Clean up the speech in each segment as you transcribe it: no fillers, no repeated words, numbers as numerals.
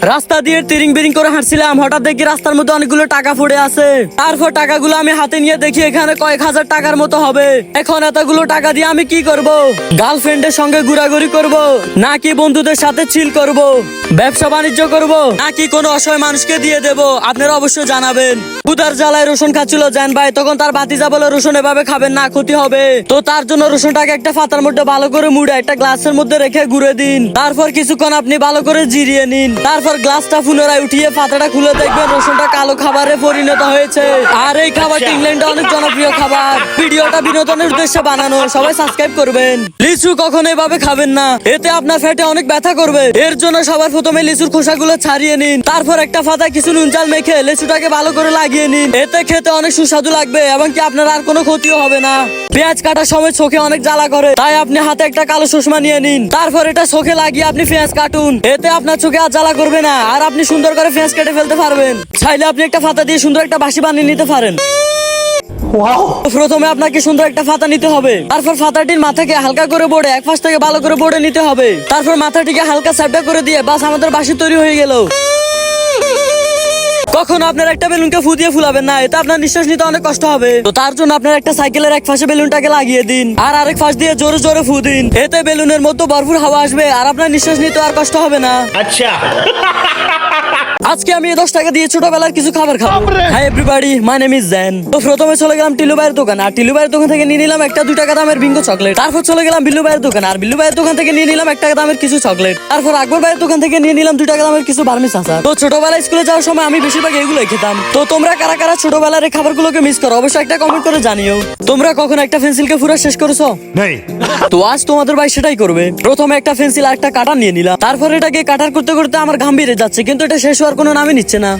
রাস্তা দিয়ে তিরিং বিরিং করে হাঁটছিলাম, হঠাৎ দেখি রাস্তার মধ্যে অনেকগুলো টাকা পড়ে আছে। তারপর টাকাগুলো আমি হাতে নিয়ে দেখি এখানে কয়েক হাজার টাকার মতো হবে। এখন এতগুলো টাকা দিয়ে আমি কি করব? গার্লফ্রেন্ডের সঙ্গে ঘোরাঘুরি করব, নাকি বন্ধুদের সাথে চিল করব, ব্যবসা বাণিজ্য করব, নাকি কোনো অসহায় মানুষকে দিয়ে দেব? আপনারা অবশ্যই জানাবেন। ক্ষুধার জ্বালায় রসুন খাচ্ছিল জান ভাই, তখন তার ভাতিজা বলে রসুন এভাবে খাবেন না, ক্ষতি হবে। তো তার জন্য রসুনটাকে একটা পাতার মধ্যে ভালো করে মুড়ে একটা গ্লাসের মধ্যে রেখে ঘুরে দিন। তারপর কিছুক্ষণ আপনি ভালো করে জিরিয়ে নিন। তারপর গ্লাসটা পুনরায় উঠিয়ে পাতাটা খুলে দেখবেন রসুনটা কালো খাবারে পরিণত হয়েছে। আর এই খাবারটি ইংল্যান্ডে অনেক জনপ্রিয় খাবার। ভিডিওটা বিনোদনের উদ্দেশ্যে বানানো, সবাই সাবস্ক্রাইব করবেন। লিচু কখনো এভাবে খাবেন না, এতে আপনার পেটে অনেক ব্যথা করবে। এর জন্য সবার প্রথমে লিচুর খোসাগুলো ছাড়িয়ে নিন। তারপর একটা পাতায় কিছু নুন চাল মেখে লিচুটাকে ভালো করে লাগিয়ে নিন। এতে খেতে অনেক সুস্বাদু লাগবে এবং কি আপনার আর কোনো ক্ষতিও হবে না। পেঁয়াজ কাটার সময় চোখে অনেক জ্বালা করে, তাই আপনি হাতে একটা কালো চশমা নিয়ে নিন। তারপর এটা চোখে লাগিয়ে আপনি পেঁয়াজ কাটুন। এতে আপনার চোখে আর জ্বালা করবে না, আর আপনি সুন্দর করে পেঁয়াজ কেটে ফেলতে পারবেন। চাইলে আপনি একটা পাতা দিয়ে সুন্দর একটা বাঁশি বানিয়ে নিতে পারেন। প্রথমে আপনাকে সুন্দর একটা ফাতা নিতে হবে। তারপর ফাতাটির মাথাকে হালকা করে বোড়ে এক পাশ থেকে ভালো করে বোড়ে নিতে হবে। তারপর মাথাটিকে হালকা চ্যাপটা করে দিয়ে বাস আমাদের বাঁশি তৈরি হয়ে গেল। কখনো আপনার একটা বেলুনকে ফু দিয়ে ফুলাবেন না, এতে আপনার নিঃশ্বাস নিতে অনেক কষ্ট হবে। তো তার জন্য আপনার একটা সাইকেলের এক পাশে বেলুনটাকে লাগিয়ে দিন, আর আরেক পাশ দিয়ে জোরে জোরে ফু দিন। এতে বেলুনের মধ্যে ভরপুর হাওয়া আসবে আর আপনার নিঃশ্বাস নিতে আর কষ্ট হবে না। আচ্ছা, আজকে আমি 10 টাকা দিয়ে ছোটবেলার কিছু খাবার খাবো। Hi everybody, my name is Jen. তো প্রথমে চলে গেলাম টিলু ভাইয়ের দোকান, আর টিলু ভাইয়ের দোকান থেকে নিয়ে নিলাম একটা 2 টাকা দামের বিঙ্গো চকলেট। তারপর চলে গেলাম বিল্লু ভাইয়ের দোকান, আর বিল্লু ভাইয়ের দোকান থেকে নিয়ে নিলাম 1 টাকা দামের কিছু চকলেট। তারপর আকবর ভাইয়ের দোকান থেকে নিয়ে নিলাম 2 টাকা দামের কিছু বার্মিস আচার। তো ছোটবেলায় স্কুলে যাওয়ার সময় আমি বেশিরভাগ এগুলোই খেতাম। তো তোমরা কারা কারা ছোটবেলার এই খাবারগুলোকে মিস করো অবশ্যই একটা কমেন্ট করে জানিও। তোমরা কখন একটা পেন্সিলকে পুরো শেষ করেছো? তো আজ তোমাদের ভাই সেটাই করবে। প্রথমে একটা পেন্সিল আর একটা কাটার নিয়ে নিলাম। তারপর এটাকে কাটার করতে করতে আমার ঘাম বেড়ে যাচ্ছে, কিন্তু এটা শেষ হওয়ার কোনো নামই নিচ্ছে না।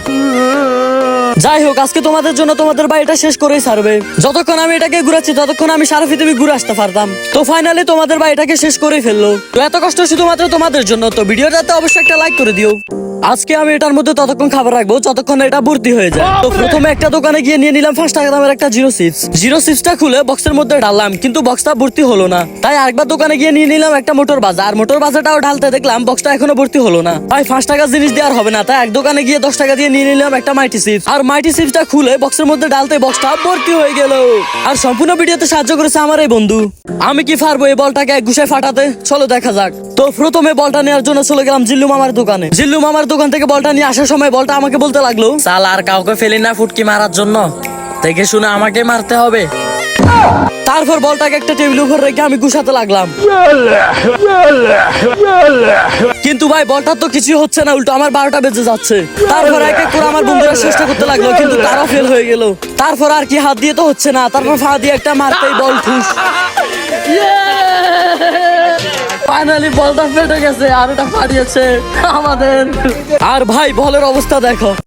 যাই হোক, আজকে তোমাদের জন্য তোমাদের ভাই এটা শেষ করেই ছাড়বে। যতক্ষণ আমি এটাকে ঘুরাচ্ছি ততক্ষণ আমি সারা পৃথিবী ঘুরে আসতে পারতাম। তো ফাইনালি তোমাদের ভাই এটাকে শেষ করেই ফেললো। তো এত কষ্ট শুধুমাত্র তোমাদের জন্য। তো ভিডিওটাতে অবশ্যই একটা লাইক করে দিও। আজকে আমি এটার মধ্যে ততক্ষণ খাবার রাখবো যতক্ষণ এটা ভর্তি হয়ে যায়। তো প্রথমে একটা দোকানে গিয়ে নিয়ে নিলাম 5 টাকা দামের একটা জিরো চিপসটা খুলে বক্সের মধ্যে ঢাললাম, কিন্তু বক্সটা ভর্তি হলো না। তাই আরেকবার দোকানে গিয়ে নিয়ে নিলাম একটা মোটর বাজা, আর মোটর বাজাটাও ঢালতে দেখলাম বক্সটা এখনো ভর্তি হলো না। ভাই 5 টাকার জিনিস দেওয়ার হবে না, তাই এক দোকানে গিয়ে 10 টাকা দিয়ে নিয়ে নিলাম একটা মাইটি চিপস। আর মাইটি চিপসটা খুলে বক্সের মধ্যে ঢালতে বক্সটা ভর্তি হয়ে গেল। আর সম্পূর্ণ ভিডিওতে সাহায্য করেছে আমার এই বন্ধু। আমি কি পারবো এই বলটাকে এক ঘুষায় ফাটাতে? চলো দেখা যাক। তো প্রথমে বলটা নেওয়ার জন্য চলে গেলাম জিল্লু মামার দোকানে। জিল্লু মামার দোকান থেকে বলটা নিয়ে আসার সময় বলটা আমাকে বলতে লাগলো, সাল আর কাউকে ফেলি না ফুটকি মারার জন্য, দেখে শুনে আমাকে মারতে হবে। তারপর বলটাকে একটা টেবিল উপর রেখে আমি গুছাতে লাগলাম। কিন্তু ভাই বলটার তো কিছু হচ্ছে না, উল্টো আমার 12টা বেজে যাচ্ছে। তারপর এক এক করে আমার বন্ধুরা চেষ্টা করতে লাগলো, কিন্তু তারাও ফেল হয়ে গেল। তারপর আর কি, হাত দিয়ে তো হচ্ছে না। তারপর ফা দিয়ে একটা মারতেই বল ঠুস। ফাইনালি বলটা ফেটে গেছে আর এটা ফাটিয়েছে আমাদের। আর ভাই বলের অবস্থা দেখো।